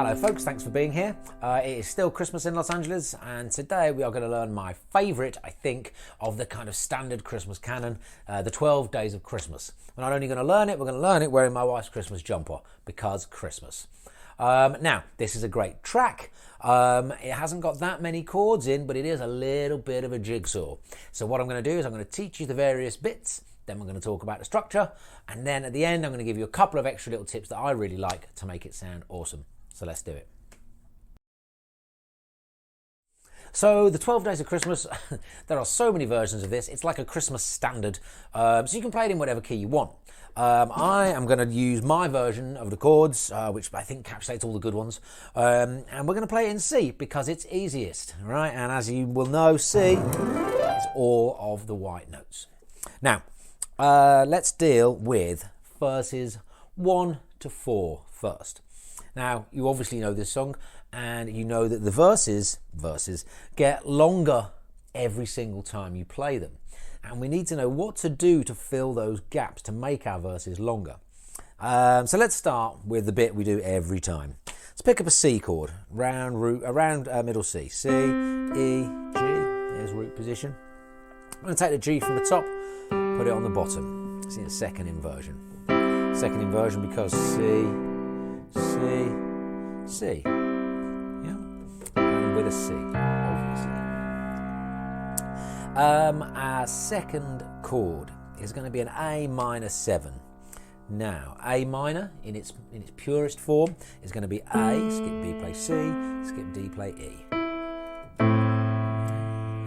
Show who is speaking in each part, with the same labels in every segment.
Speaker 1: Hello folks, thanks for being here. It is still Christmas in Los Angeles, and today we are going to learn my favourite, I think, of the kind of standard Christmas canon, the 12 Days of Christmas. We're not only going to learn it, we're going to learn it wearing my wife's Christmas jumper, because Christmas. Now, this is a great track. It hasn't got that many chords in, but it is a little bit of a jigsaw. So what I'm going to do is I'm going to teach you the various bits, then we're going to talk about the structure, and then at the end I'm going to give you a couple of extra little tips that I really like to make it sound awesome. So let's do it. So the 12 Days of Christmas, there are so many versions of this. It's like a Christmas standard, so you can play it in whatever key you want. I am going to use my version of the chords, which I think encapsulates all the good ones, and we're going to play it in C because it's easiest, right? And as you will know, C is all of the white notes. Now, let's deal with verses 1 to 4 first. Now, you obviously know this song, and you know that the verses get longer every single time you play them. And we need to know what to do to fill those gaps to make our verses longer. So let's start with the bit we do every time. Let's pick up a C chord, around middle C. C, E, G, there's root position. I'm going to take the G from the top, put it on the bottom. See, a second inversion. Second inversion because C, C, C, yeah, and with a C, obviously. Our second chord is going to be an A minor 7. Now, A minor in its purest form is going to be A, skip B, play C, skip D, play E.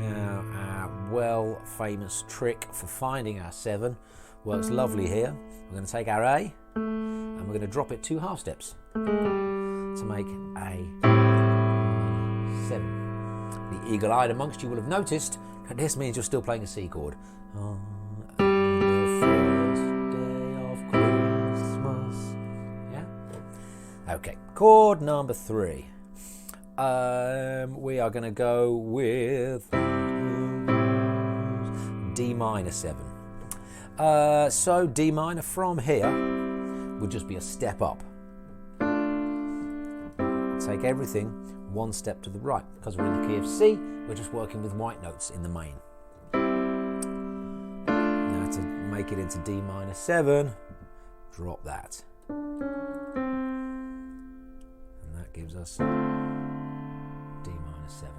Speaker 1: Now, our famous trick for finding our 7 works lovely here. We're going to take our A, and we're going to drop it 2 half steps to make A 7. The eagle-eyed amongst you will have noticed that this means you're still playing a C chord. On the first day of Christmas. Yeah? Okay, chord number 3. We are going to go with D minor 7. So D minor from here would just be a step up. Take everything one step to the right. Because we're in the key of C, we're just working with white notes in the main. Now to make it into D minor 7, drop that. And that gives us D minor 7.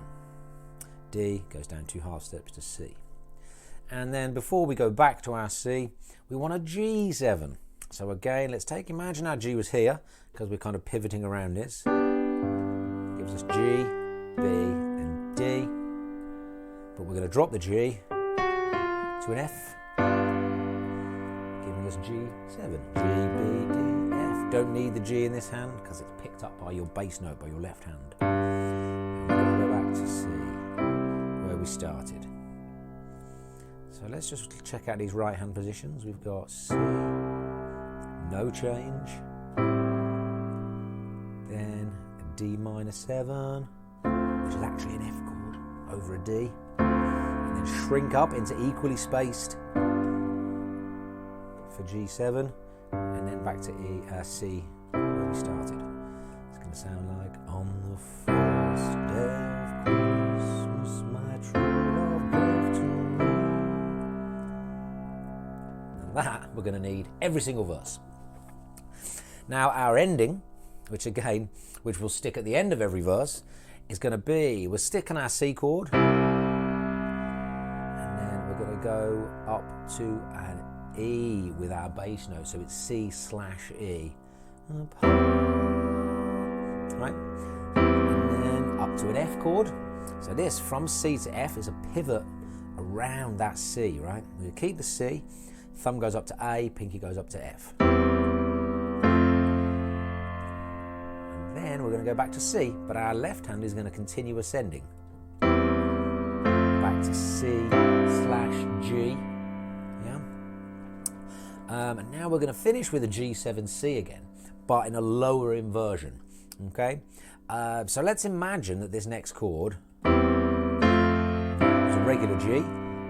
Speaker 1: D goes down 2 half steps to C. And then before we go back to our C, we want a G7. So again, let's imagine our G was here, because we're kind of pivoting around this. Gives us G, B, and D. But we're going to drop the G to an F, giving us G7. G, B, D, F. Don't need the G in this hand, because it's picked up by your bass note, by your left hand. And we're going to go back to C, where we started. So let's just check out these right hand positions. We've got C, no change, then a D minor 7, which is actually an F chord over a D, and then shrink up into equally spaced for G7, and then back to C where we started. It's going to sound like, on the first day of Christmas, my true love gave to me. And that we're going to need every single verse. Now our ending, which will stick at the end of every verse, is going to be, we're sticking our C chord, and then we're going to go up to an E with our bass note, so it's C/E. Right? And then up to an F chord. So this, from C to F, is a pivot around that C, right? We keep the C, thumb goes up to A, pinky goes up to F. Then we're going to go back to C, but our left hand is going to continue ascending. Back to C/G. Yeah. And now we're going to finish with a G7C again, but in a lower inversion. Okay. So let's imagine that this next chord is a regular G.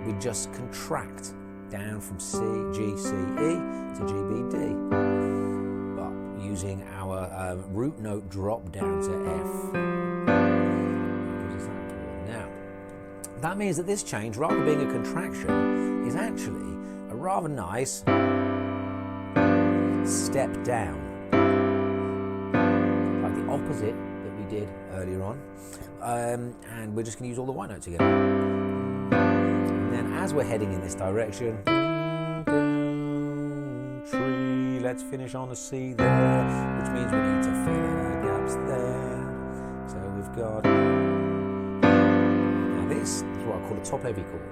Speaker 1: We just contract down from C, G, C, E to G, B, D. But using our root note drop down to F. Now, that means that this change, rather than being a contraction, is actually a rather nice step down, like the opposite that we did earlier on. And we're just going to use all the white notes again. And then as we're heading in this direction, tree, let's finish on a C there, which means we need to fill in our gaps there. So we've got, now this is what I call a top heavy chord.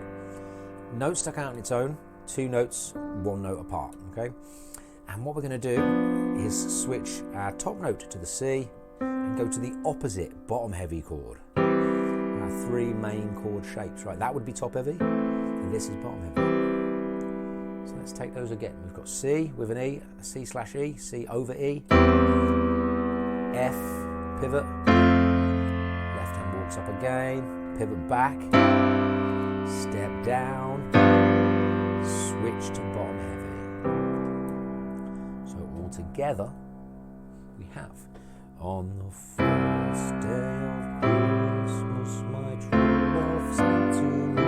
Speaker 1: Note stuck out on its own, 2 notes, 1 note apart, okay? And what we're going to do is switch our top note to the C and go to the opposite bottom heavy chord. Our 3 main chord shapes, right? That would be top heavy, and this is bottom heavy. So let's take those again. We've got C with an E, a C/E, C over E, F, pivot, left hand walks up again, pivot back, step down, switch to bottom heavy. So all together we have, on the first day of Christmas, my true love sent to me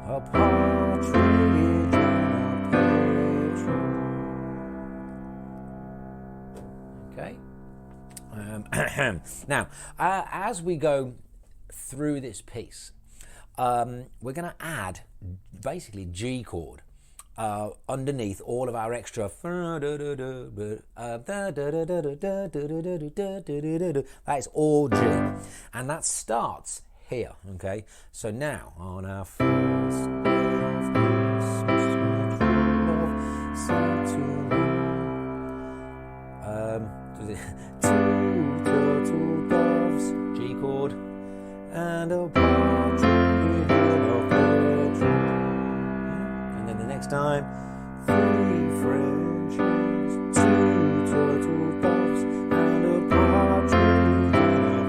Speaker 1: a partridge and a pear tree. Okay. Now, as we go through this piece, we're going to add basically G chord underneath all of our extra. That is all G, and that starts here. Okay, so now on our first day of Christmas, my true love sent to me two turtle doves, G chord, and a partridge in a pear tree. And then the next time, 3 French hens, 2 turtle doves, and a partridge in a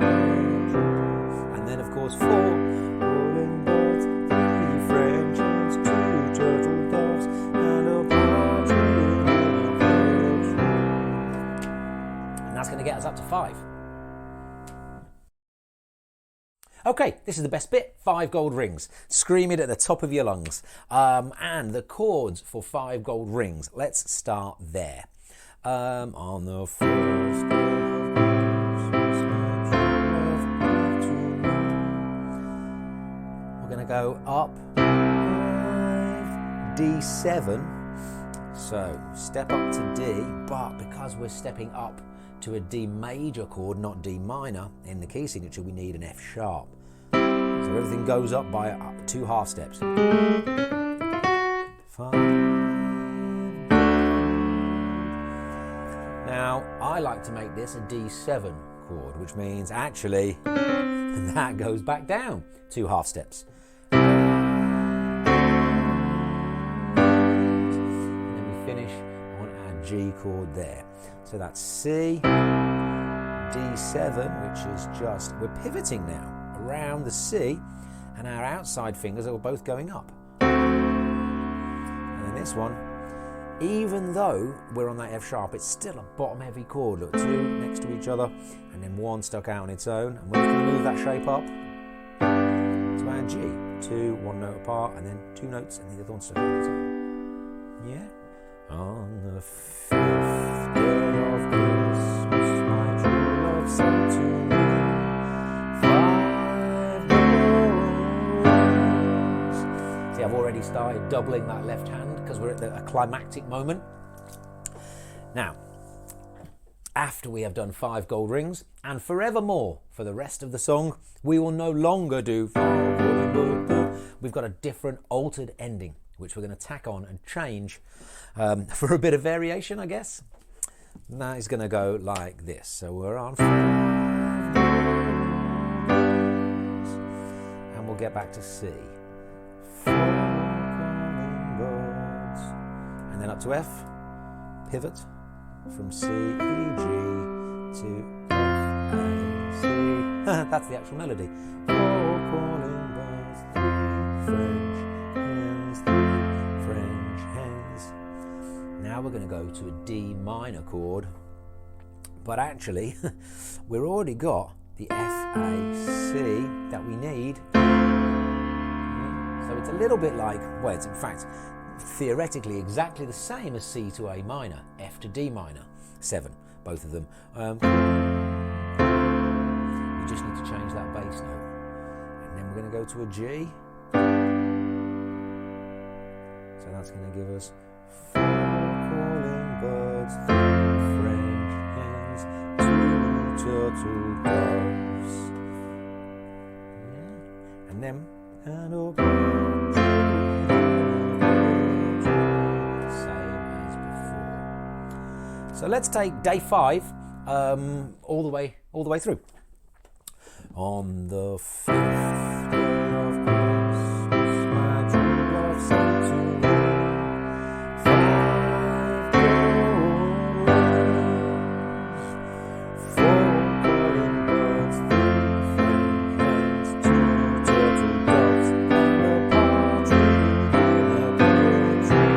Speaker 1: pear tree. And then of course 4 rolling birds, 3 French hens, 2 turtle doves, and a partridge in a pear tree. And that's going to get us up to 5. Okay, this is the best bit, 5 gold rings. Scream it at the top of your lungs. And the chords for 5 gold rings, let's start there. On the first day of Christmas, my true love gave to me. We're going to go up 5, D7. So step up to D, but because we're stepping up to a D major chord, not D minor, in the key signature, we need an F sharp. So everything goes up by 2 half steps. 5. Now, I like to make this a D7 chord, which means actually that goes back down 2 half steps. And then we finish on our G chord there. So that's C, D7, which is just, we're pivoting now around the C, and our outside fingers are both going up. And then this one, even though we're on that F sharp, it's still a bottom heavy chord. Look, 2 next to each other, and then 1 stuck out on its own. And we're going to move that shape up to our G. 2, 1 note apart, and then 2 notes, and the other one stuck out on its own. Yeah? On the 5th day of Christmas, my true love sent to me 5 gold rings. See, I've already started doubling that left hand because we're at a climactic moment. Now, after we have done 5 gold rings, and forevermore for the rest of the song, we will no longer do 5 gold rings. We've got a different altered ending, which we're going to tack on and change for a bit of variation, I guess. And that is going to go like this. So we're on 5 gold rings, and we'll get back to C. 4 calling birds, and then up to F, pivot from C, E, G to F, A, C. That's the actual melody. 4 calling birds, 3 French hens, 3 French hens. Now now we're going to go to a D minor chord, but actually we've already got the F, A, C that we need. So it's a little bit like, well, it's in fact theoretically exactly the same as C to A minor, F to D minor, 7, both of them. You just need to change that bass note. And then we're going to go to a G. So that's going to give us 4 calling birds, 3 French hens, 2 turtle doves. Yeah. And then, same as before. So let's take day 5 all the way through. On the 5th day of Christmas, my true love sent to me 5 golden rings, 4 calling birds, 3 French hens, 2 turtle doves, and a partridge in a pear tree.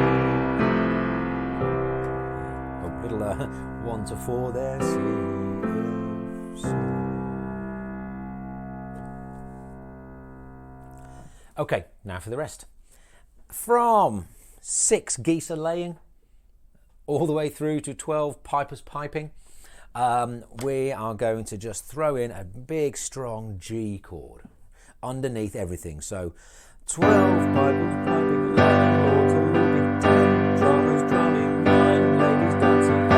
Speaker 1: Oh, little 1 to 4 there, C, F, C. Okay, now for the rest. From 6 geese laying all the way through to 12 pipers piping, we are going to just throw in a big strong G chord underneath everything. So 12 pipers piping, 11 lords a looping, 10 drummers drumming, 9 ladies dancing, 8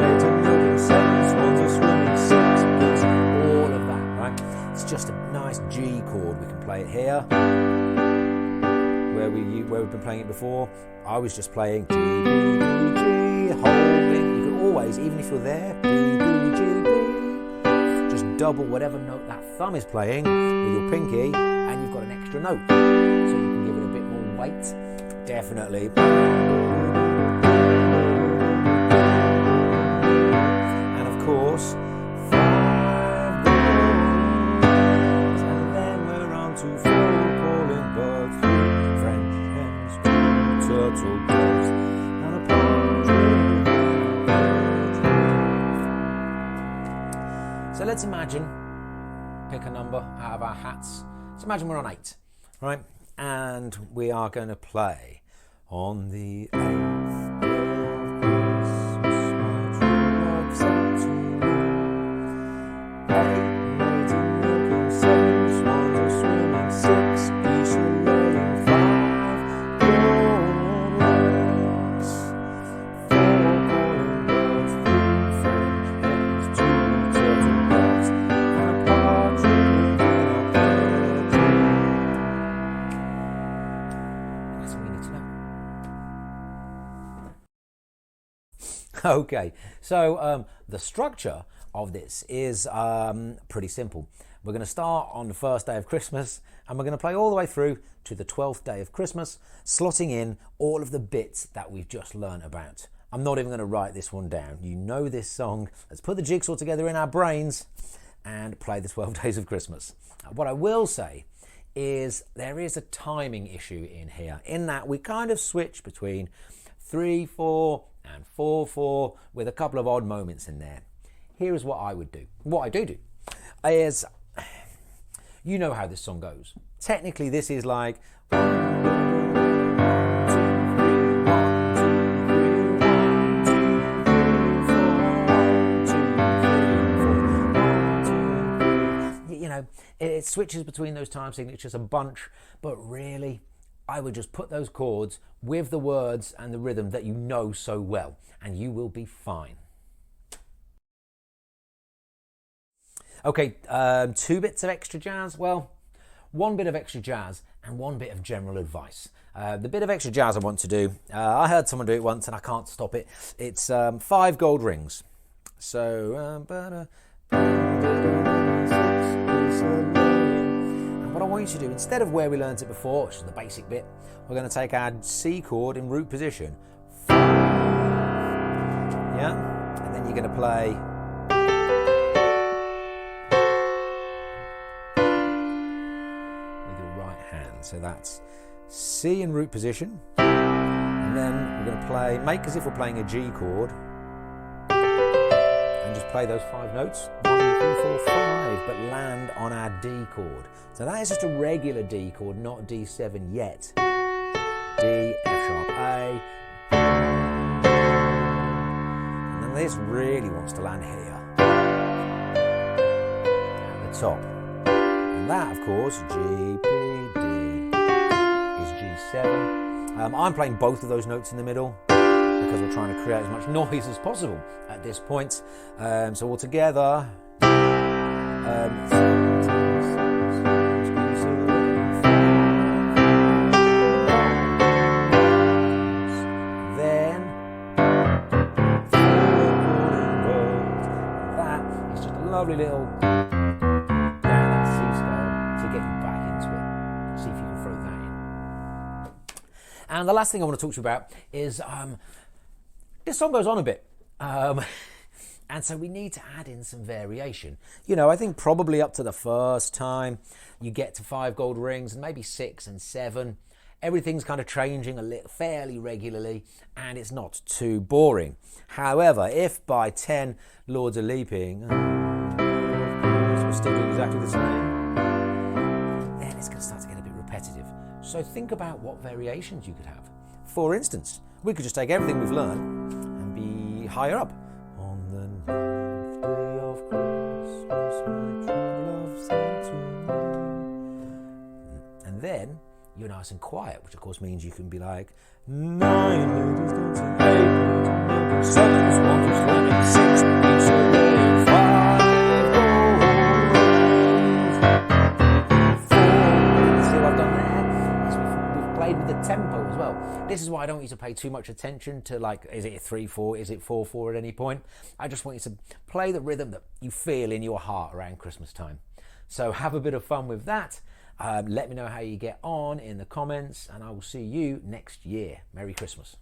Speaker 1: maids a milking, 7 swans a swimming, 6 geese, all of that, right? It's just a nice G chord. We can play it here, where we've been playing it before. I was just playing G, B, D, G, holding. You can always, even if you're there, B, D, G, B, just double whatever note that thumb is playing with your pinky, and you've got an extra note. So you can give it a bit more weight. Definitely. And of course, 5 golden, and then we're on to 4 calling birds, 3 French hens, 2 turtle doves, and a partridge in a pear tree. So let's imagine, pick a number out of our hats. Let's imagine we're on 8, right? And we are going to play on the 8th day of Christmas, my true love sent to me 8 maids a milking, 7 swans a swimming, 6 geese a laying, 5 golden rings, 4 calling birds, 3 French hens, 2 turtle doves, and a partridge in a pear tree. That's all we need to know. Okay, so the structure of this is pretty simple. We're going to start on the first day of Christmas, and we're going to play all the way through to the 12th day of Christmas, slotting in all of the bits that we've just learned about. I'm not even going to write this one down. You know this song. Let's put the jigsaw together in our brains and play the 12 days of Christmas. What I will say is there is a timing issue in here, in that we kind of switch between 3/4 and 4/4 with a couple of odd moments in there. Here is what I would do. What I do is, you know how this song goes. Technically, this is like 1, 2, 3, 1, 2, 3, 1, 2, 3, 4, 1, 2, 3. You know, it switches between those time signatures a bunch, but really, I would just put those chords with the words and the rhythm that you know so well, and you will be fine. Okay, 2 bits of extra jazz. Well, 1 bit of extra jazz and 1 bit of general advice. The bit of extra jazz I want to do, I heard someone do it once and I can't stop it. It's 5 gold rings. So, and what I want you to do, instead of where we learned it before, which is the basic bit, we're going to take our C chord in root position. 5, yeah? And then you're going to play with your right hand. So that's C in root position, and And then we're going to play, make as if we're playing a G chord, and just play those 5 notes, 1, 2, 3, 4, 5, but land on our D chord. So that is just a regular D chord, not D7 yet. D, F sharp, A. And then this really wants to land here, at the top. And that, of course, G, P, D, is G7. I'm playing both of those notes in the middle because we're trying to create as much noise as possible at this point. So all together. Then that is just a lovely little down that C scale to get you back into it. See if you can throw that in. And the last thing I want to talk to you about is this song goes on a bit. And so we need to add in some variation. You know, I think probably up to the first time you get to 5 gold rings and maybe 6 and 7, everything's kind of changing a little fairly regularly and it's not too boring. However, if by 10 Lords are leaping, we're still doing exactly the same, then it's going to start to get a bit repetitive. So think about what variations you could have. For instance, we could just take everything we've learned and be higher up. On the 9th day of Christmas, my true love sent to me. And then you're nice and quiet, which of course means you can be like 9 ladies dancing, 8 sevens, 1 to 7, 6 weeks away, 5 gold rings, 4. See what I've done there? We've played with the tempo as well. This is why I don't want you to pay too much attention to, like, is it 3/4, is it 4/4 at any point. I just want you to play the rhythm that you feel in your heart around Christmas time. So have a bit of fun with that. Let me know how you get on in the comments, and I will see you next year. Merry Christmas.